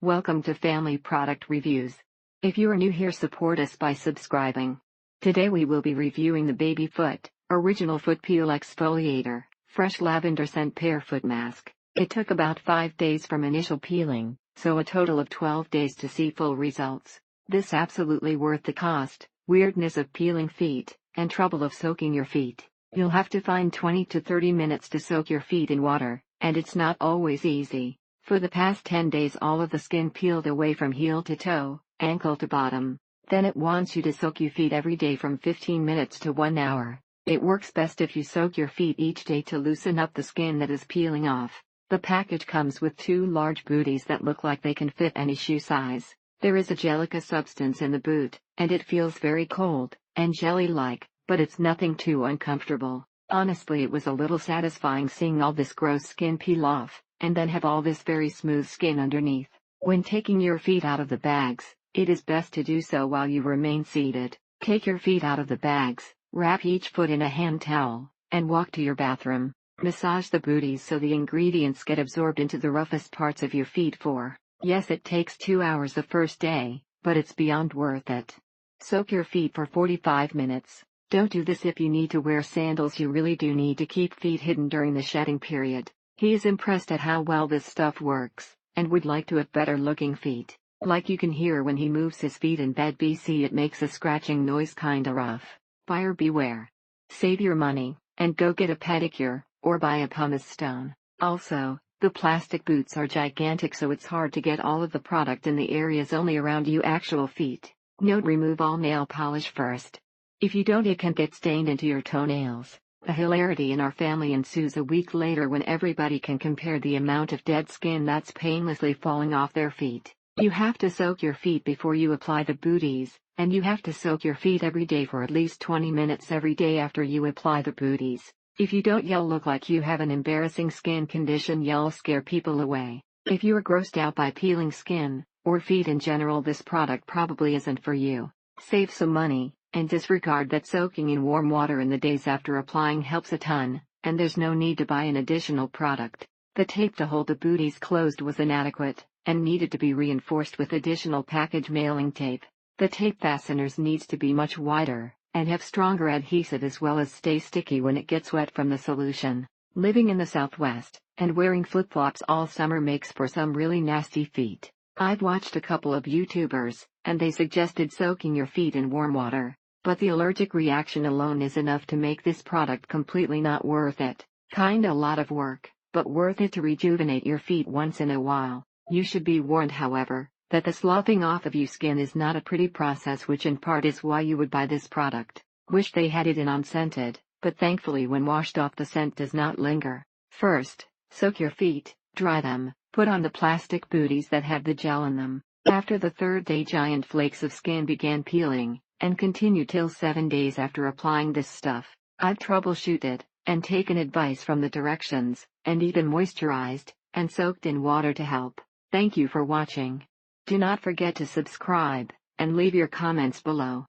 Welcome to Family Product Reviews. If you are new here, support us by subscribing. Today we will be reviewing the Baby Foot Original Foot Peel Exfoliator Fresh Lavender Scent Pear Foot Mask. It took about 5 days from initial peeling, so a total of 12 days to see full results. This absolutely worth the cost, weirdness of peeling feet, and trouble of soaking your feet. You'll have to find 20 to 30 minutes to soak your feet in water, and it's not always easy. For the past 10 days all of the skin peeled away from heel to toe, ankle to bottom. Then it wants you to soak your feet every day from 15 minutes to 1 hour. It works best if you soak your feet each day to loosen up the skin that is peeling off. The package comes with 2 large booties that look like they can fit any shoe size. There is a gelica substance in the boot, and it feels very cold and jelly-like, but it's nothing too uncomfortable. Honestly, it was a little satisfying seeing all this gross skin peel off, and then have all this very smooth skin underneath. When taking your feet out of the bags, it is best to do so while you remain seated. Take your feet out of the bags, wrap each foot in a hand towel, and walk to your bathroom. Massage the booties so the ingredients get absorbed into the roughest parts of your feet. Yes, it takes 2 hours the first day, but it's beyond worth it. Soak your feet for 45 minutes. Don't do this if you need to wear sandals. You really do need to keep feet hidden during the shedding period. He is impressed at how well this stuff works, and would like to have better looking feet. Like you can hear when he moves his feet in bed. BC it makes a scratching noise kinda rough. Buyer beware. Save your money, and go get a pedicure, or buy a pumice stone. Also, the plastic boots are gigantic, so it's hard to get all of the product in the areas only around you actual feet. Note: remove all nail polish first. If you don't, it can get stained into your toenails. A hilarity in our family ensues a week later when everybody can compare the amount of dead skin that's painlessly falling off their feet. You have to soak your feet before you apply the booties, and you have to soak your feet every day for at least 20 minutes every day after you apply the booties. If you don't, you'll look like you have an embarrassing skin condition. You'll scare people away. If you are grossed out by peeling skin, or feet in general, this product probably isn't for you. Save some money, and disregard that soaking in warm water in the days after applying helps a ton, and there's no need to buy an additional product. The tape to hold the booties closed was inadequate, and needed to be reinforced with additional package mailing tape. The tape fasteners needs to be much wider, and have stronger adhesive as well as stay sticky when it gets wet from the solution. Living in the Southwest, and wearing flip-flops all summer makes for some really nasty feet. I've watched a couple of YouTubers, and they suggested soaking your feet in warm water, but the allergic reaction alone is enough to make this product completely not worth it. Kinda a lot of work, but worth it to rejuvenate your feet once in a while. You should be warned, however, that the sloughing off of your skin is not a pretty process, which in part is why you would buy this product. Wish they had it in unscented, but thankfully when washed off the scent does not linger. First, soak your feet, dry them, put on the plastic booties that have the gel in them. After the 3rd day, giant flakes of skin began peeling, and continue till 7 days after applying this stuff. I've troubleshooted, and taken advice from the directions, and even moisturized, and soaked in water to help. Thank you for watching. Do not forget to subscribe, and leave your comments below.